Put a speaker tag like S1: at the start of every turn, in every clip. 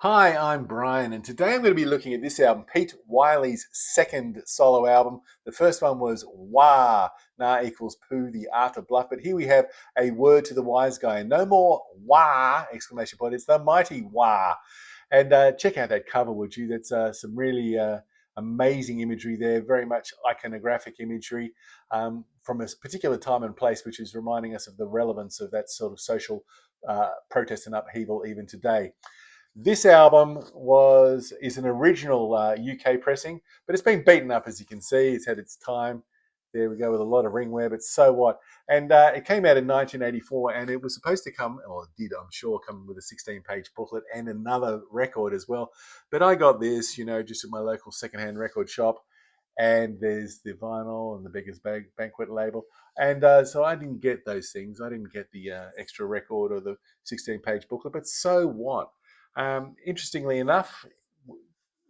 S1: Hi, I'm Brian, and today I'm going to be looking at this album, Pete Wylie's second solo album. The first one was Wah, Nah equals Pooh, the Art of Bluff. But here we have a word to the wise guy. No more Wah, exclamation point. It's the mighty Wah. And check out that cover, would you? That's some really amazing imagery there, very much iconographic imagery from a particular time and place, which is reminding us of the relevance of that sort of social protest and upheaval even today. This album is an original UK pressing, but it's been beaten up, as you can see. It's had its time. There we go, with a lot of ringwear, but so what? And it came out in 1984, and it was supposed to come, or it did, I'm sure, come with a 16-page booklet and another record as well. But I got this, just at my local secondhand record shop, and there's the vinyl and the Beggar's Banquet label. And so I didn't get those things. I didn't get the extra record or the 16-page booklet, but so what? Interestingly enough,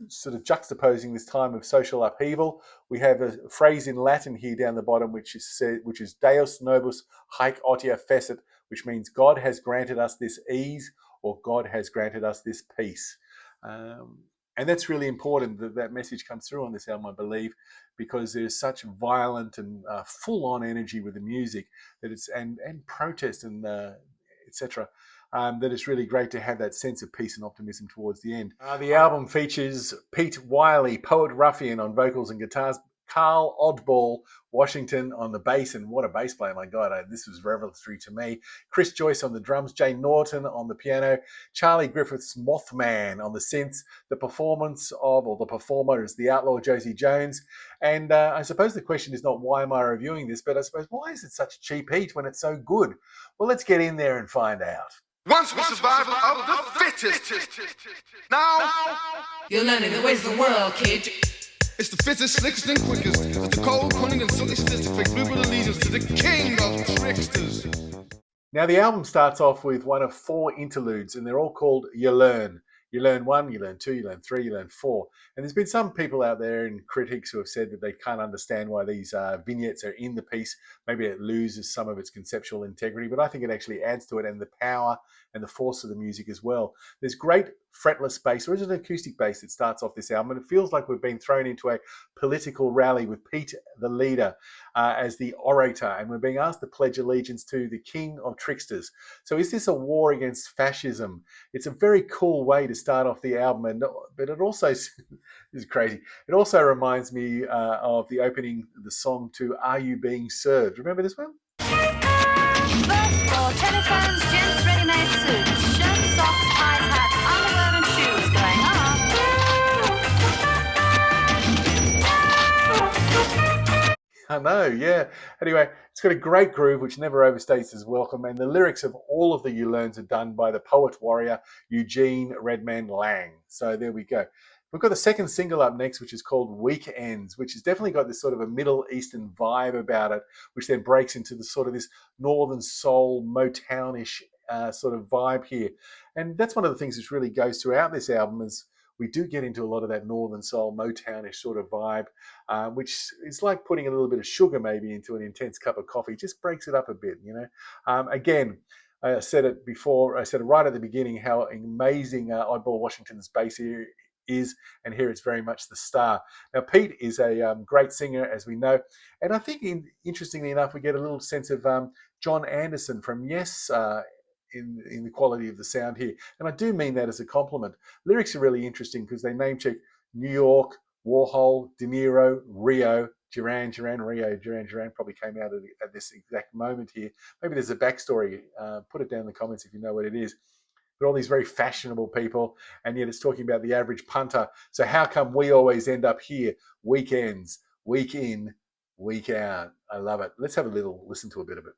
S1: sort of juxtaposing this time of social upheaval, we have a phrase in Latin here down the bottom, which is Deus nobis haec otia fecit, which means God has granted us this ease, or God has granted us this peace. And that's really important that message comes through on this album, I believe, because there's such violent and full-on energy with the music that and protest and etc. That it's really great to have that sense of peace and optimism towards the end. The album features Pete Wylie, Poet Ruffian on vocals and guitars, Carl Oddball Washington on the bass, and what a bass player, my God, this was revelatory to me. Chris Joyce on the drums, Jay Norton on the piano, Charlie Griffiths Mothman on the synths, the performer is the outlaw Josie Jones. And I suppose the question is not why am I reviewing this, but I suppose why is it such cheap heat when it's so good? Well, let's get in there and find out.
S2: Once was survival of the fittest. Now,
S3: you're learning the ways of the world, kid.
S2: It's the fittest, slickest, and quickest. It's the cold, cunning, and silky statistic. Bluebird allegiance to the king of tricksters.
S1: Now, the album starts off with one of 4 interludes, and they're all called Yuh Learn. Yuh Learn I, Yuh Learn II, Yuh Learn III, Yuh Learn IV. And there's been some people out there and critics who have said that they can't understand why these vignettes are in the piece. Maybe it loses some of its conceptual integrity, but I think it actually adds to it, and the power and the force of the music as well. There's great fretless bass, or is it an acoustic bass that starts off this album? And it feels like we've been thrown into a political rally with Pete, the leader, as the orator, and we're being asked to pledge allegiance to the king of tricksters. So is this a war against fascism? It's a very cool way to start off the album, but it also, this is crazy, it also reminds me of the opening, the song to Are You Being Served? Remember this one?
S4: For telephones, gents, ready-made suits, shirts, socks, ties, hats, underwear and shoes going up.
S1: I know, yeah. Anyway, it's got a great groove which never overstates its welcome, and the lyrics of all of the Yuh Learns are done by the poet warrior Eugene Redman Lang. So there we go. We've got the second single up next, which is called Weekends, which has definitely got this sort of a Middle Eastern vibe about it, which then breaks into the sort of this Northern Soul, Motownish sort of vibe here. And that's one of the things that really goes throughout this album, is we do get into a lot of that Northern Soul, Motownish sort of vibe, which is like putting a little bit of sugar maybe into an intense cup of coffee. Just breaks it up a bit, Again, I said it before, I said it right at the beginning, how amazing Oddball Washington's bass here is, and here it's very much the star. Now, Pete is a great singer, as we know, and I think, interestingly enough, we get a little sense of John Anderson from Yes in the quality of the sound here, and I do mean that as a compliment. Lyrics are really interesting because they name check New York, Warhol, De Niro, Rio, Duran, Rio, probably came out at this exact moment here. Maybe there's a backstory. Put it down in the comments if you know what it is. But all these very fashionable people, and yet it's talking about the average punter. So how come we always end up here? Weekends, week in, week out. I love it. Let's have a little listen to a bit of it.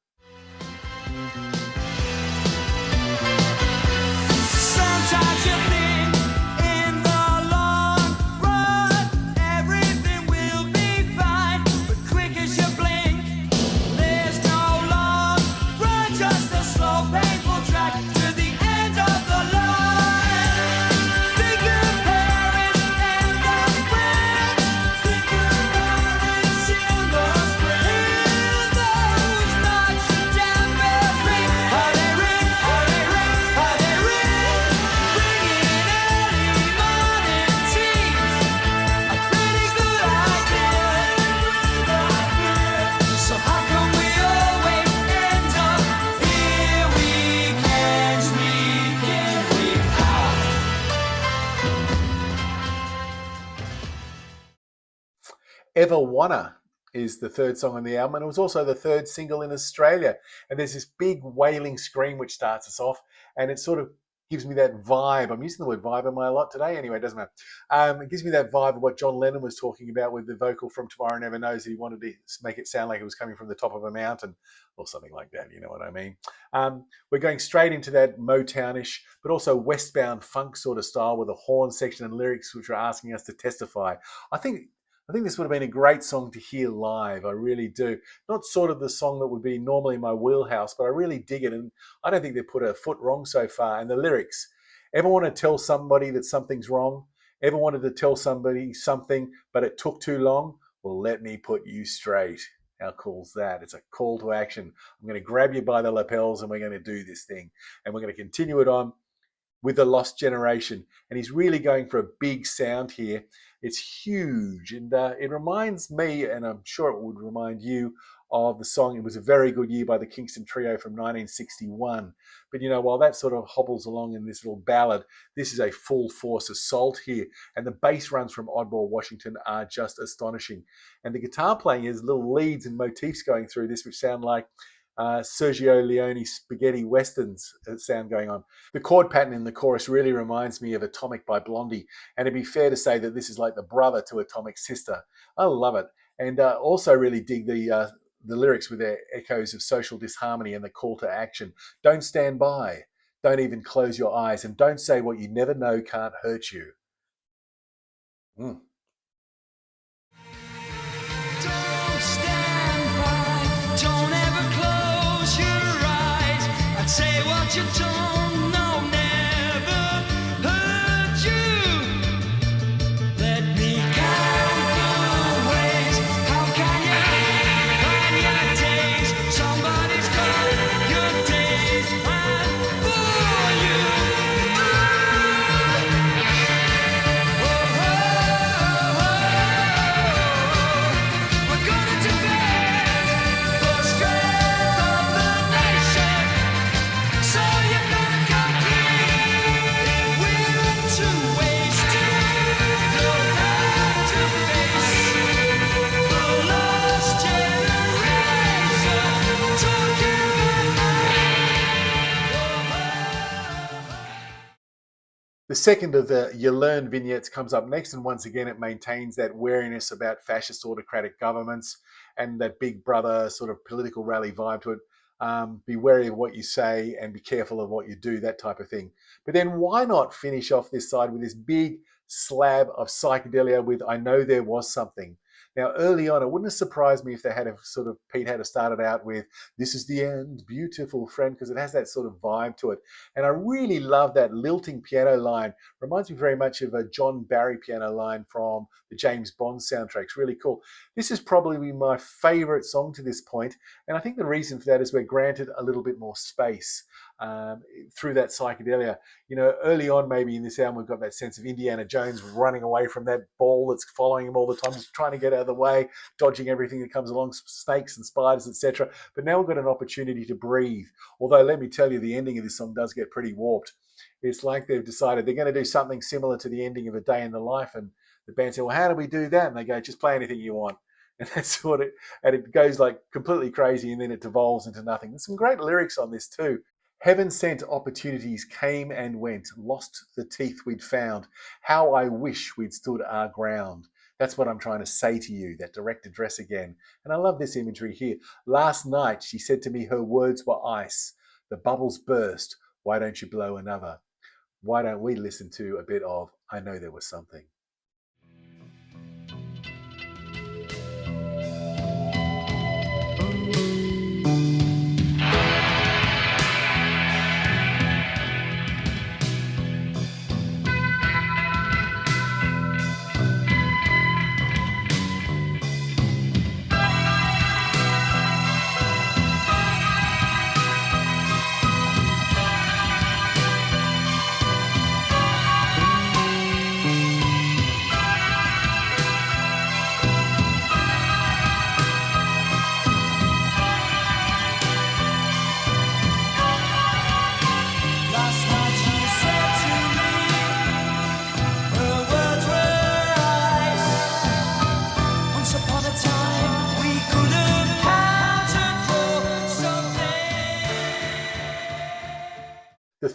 S5: Sometimes you think in the long run everything will be fine, but quick as you blink, there's no long run, just a slow, painful track to the end of the line. Think of Paris and the spring, think of Paris in the spring, those nights you damn every
S1: Everwanna is the third song on the album, and it was also the third single in Australia. And there's this big wailing scream which starts us off, and it sort of gives me that vibe. I'm using the word vibe am I a lot today? Anyway, it doesn't matter. It gives me that vibe of what John Lennon was talking about with the vocal from Tomorrow Never Knows. He wanted to make it sound like it was coming from the top of a mountain or something like that. You know what I mean? We're going straight into that Motownish, but also westbound funk sort of style with a horn section and lyrics which are asking us to testify. I think this would have been a great song to hear live. I really do. Not sort of the song that would be normally my wheelhouse, but I really dig it. And I don't think they've put a foot wrong so far. And the lyrics, ever want to tell somebody that something's wrong? Ever wanted to tell somebody something, but it took too long? Well, let me put you straight. How cool's that? It's a call to action. I'm going to grab you by the lapels and we're going to do this thing. And we're going to continue it on with the Lost Generation. And he's really going for a big sound here. It's huge, and it reminds me, and I'm sure it would remind you, of the song It Was a Very Good Year by the Kingston Trio from 1961. But you know, while that sort of hobbles along in this little ballad, this is a full force assault here, and the bass runs from Oddball Washington are just astonishing. And the guitar playing has little leads and motifs going through this which sound like Sergio Leone spaghetti westerns sound going on. The chord pattern in the chorus really reminds me of Atomic by Blondie, and it'd be fair to say that this is like the brother to Atomic Sister. I love it, and also really dig the lyrics with their echoes of social disharmony and the call to action. Don't stand by, don't even close your eyes, and don't say what you never know can't hurt you.
S5: Don't stand by, don't ever close your eyes. I'd say what you don't know never hurt you. Let me count the ways. How can you plan your days? Somebody's got your days planned for you. We're gonna defend the strength of the nation. So you're gonna compete with two ways to go back to face the lost generation. Talking
S1: The second of the Yuh Learn vignettes comes up next, and once again it maintains that wariness about fascist autocratic governments and that big brother sort of political rally vibe to it. Be wary of what you say and be careful of what you do, that type of thing. But then why not finish off this side with this big slab of psychedelia with I Know There Was Something. Now, early on, it wouldn't have surprised me if they had a sort of, Pete had to start it out with, this is the end, beautiful friend, because it has that sort of vibe to it. And I really love that lilting piano line. Reminds me very much of a John Barry piano line from the James Bond soundtrack. It's really cool. This is probably my favorite song to this point, and I think the reason for that is we're granted a little bit more space through that psychedelia. You know, early on maybe in this album we've got that sense of Indiana Jones running away from that ball that's following him all the time, just trying to get out of the way, dodging everything that comes along, snakes and spiders, etc. But now we've got an opportunity to breathe. Although let me tell you, the ending of this song does get pretty warped. It's like they've decided they're going to do something similar to the ending of A Day in the Life, and the band said, well, how do we do that? And they go, just play anything you want. And that's what it goes like completely crazy, and then it devolves into nothing. There's some great lyrics on this too. Heaven-sent opportunities came and went, lost the teeth we'd found. How I wish we'd stood our ground. That's what I'm trying to say to you, that direct address again. And I love this imagery here. Last night, she said to me her words were ice. The bubbles burst. Why don't you blow another? Why don't we listen to a bit of I Know There Was Something?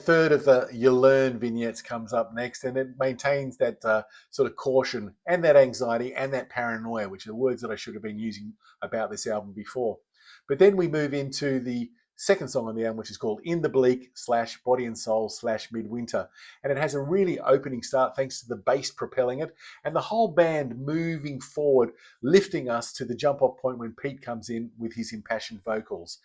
S1: third of the You Learn vignettes comes up next, and it maintains that sort of caution and that anxiety and that paranoia, which are words that I should have been using about this album before. But then we move into the second song on the album, which is called In the Bleak / Body and Soul / Midwinter. And it has a really opening start thanks to the bass propelling it and the whole band moving forward, lifting us to the jump off point when Pete comes in with his impassioned vocals.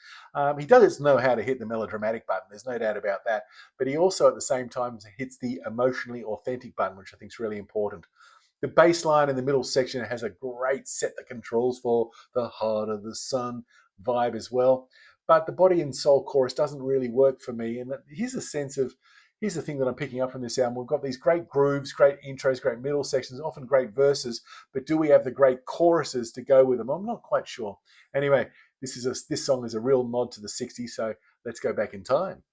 S1: He does know how to hit the melodramatic button, there's no doubt about that, but he also at the same time hits the emotionally authentic button, which I think is really important. The bass line in the middle section has a great set the controls for the heart of the sun vibe as well. But the body and soul chorus doesn't really work for me. And here's the thing that I'm picking up from this album. We've got these great grooves, great intros, great middle sections, often great verses, but do we have the great choruses to go with them? I'm not quite sure. Anyway, this song is a real nod to the 60s, so let's go back in time.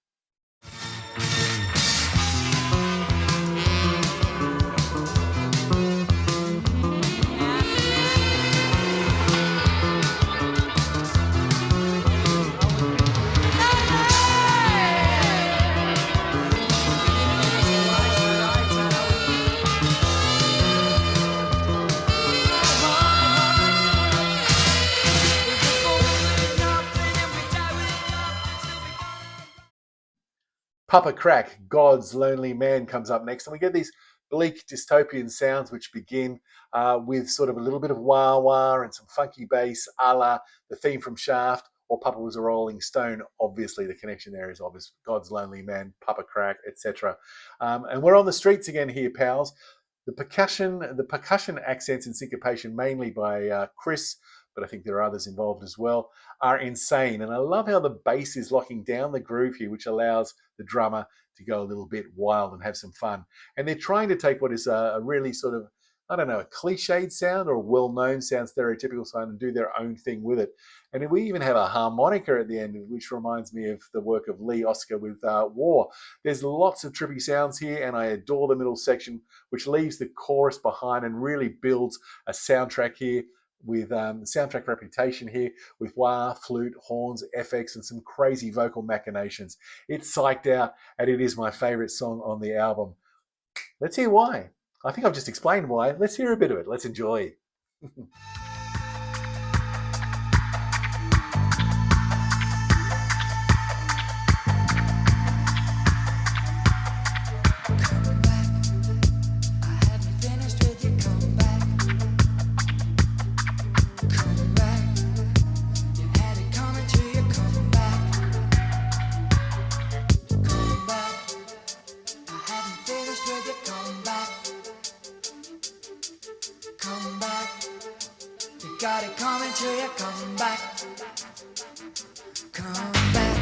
S1: Papa Crack, God's Lonely Man, comes up next. And we get these bleak dystopian sounds which begin with sort of a little bit of wah-wah and some funky bass a la the theme from Shaft or Papa Was a Rolling Stone. Obviously, the connection there is obvious. God's Lonely Man, Papa Crack, etc. And we're on the streets again here, pals. The percussion accents and syncopation, mainly by Chris, but I think there are others involved as well, are insane. And I love how the bass is locking down the groove here, which allows the drummer to go a little bit wild and have some fun. And they're trying to take what is a really sort of, I don't know, a cliched sound or a well-known sound, stereotypical sound, and do their own thing with it. And we even have a harmonica at the end, which reminds me of the work of Lee Oscar with War. There's lots of trippy sounds here, and I adore the middle section, which leaves the chorus behind and really builds a soundtrack here with soundtrack reputation here with wah, flute, horns, FX, and some crazy vocal machinations. It's psyched out, and it is my favorite song on the album. Let's hear why. I think I've just explained why. Let's hear a bit of it. Let's enjoy.
S5: Got it coming to you, come back. Come back.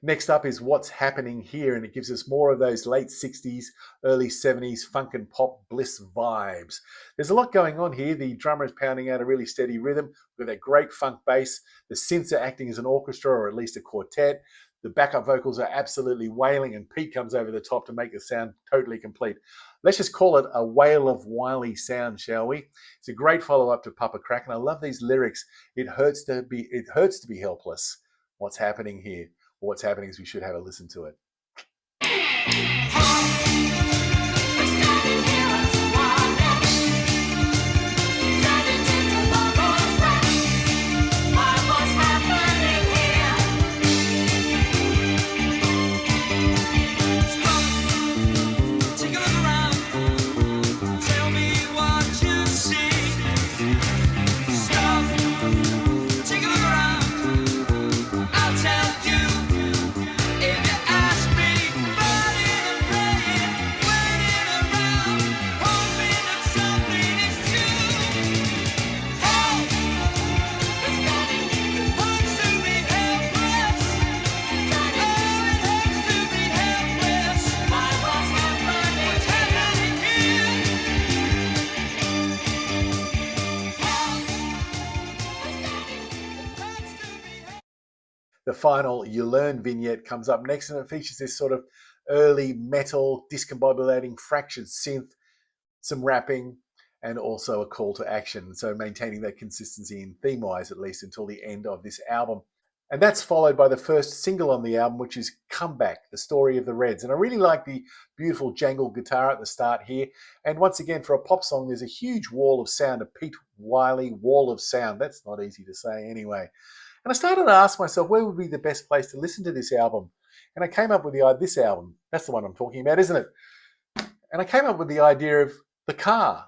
S1: Next up is What's Happening Here, and it gives us more of those late 60s, early 70s funk and pop bliss vibes. There's a lot going on here. The drummer is pounding out a really steady rhythm with a great funk bass. The synths are acting as an orchestra or at least a quartet. The backup vocals are absolutely wailing, and Pete comes over the top to make the sound totally complete. Let's just call it a Whale of Wylie sound, shall we? It's a great follow-up to Papa Crack, and I love these lyrics. It hurts to be helpless. What's happening here? What's happening is we should have a listen to it. final Yuh Learn vignette comes up next, and it features this sort of early metal, discombobulating, fractured synth, some rapping, and also a call to action. So maintaining that consistency in theme-wise, at least until the end of this album. And that's followed by the first single on the album, which is Comeback, the story of the Reds. And I really like the beautiful jangled guitar at the start here. And once again, for a pop song, there's a huge wall of sound, a Pete Wylie wall of sound. That's not easy to say anyway. And I started to ask myself, where would be the best place to listen to this album? And I came up with this album. That's the one I'm talking about, isn't it? And I came up with the idea of the car.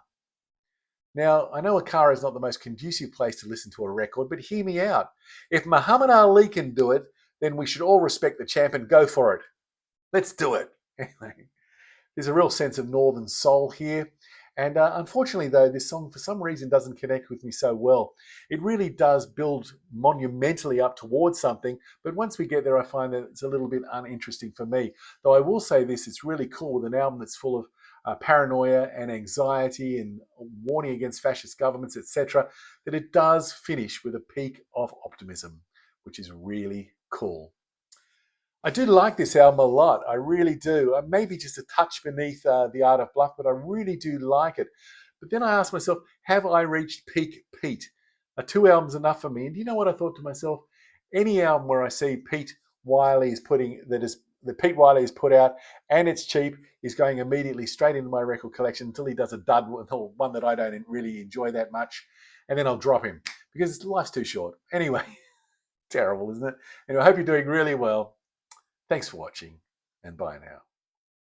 S1: Now, I know a car is not the most conducive place to listen to a record, but hear me out. If Muhammad Ali can do it, then we should all respect the champ and go for it. Let's do it. Anyway, there's a real sense of northern soul here. And unfortunately, though, this song for some reason doesn't connect with me so well. It really does build monumentally up towards something, but once we get there, I find that it's a little bit uninteresting for me. Though I will say this, it's really cool with an album that's full of paranoia and anxiety and warning against fascist governments, etc., that it does finish with a peak of optimism, which is really cool. I do like this album a lot. I really do. Maybe just a touch beneath The Art of Bluff, but I really do like it. But then I asked myself, have I reached peak Pete? Are 2 albums enough for me? And do you know what I thought to myself? Any album where I see Pete Wylie that Pete Wylie has put out and it's cheap is going immediately straight into my record collection until he does a dud or one that I don't really enjoy that much. And then I'll drop him because life's too short. Anyway, terrible, isn't it? Anyway, I hope you're doing really well. Thanks for watching, and bye now.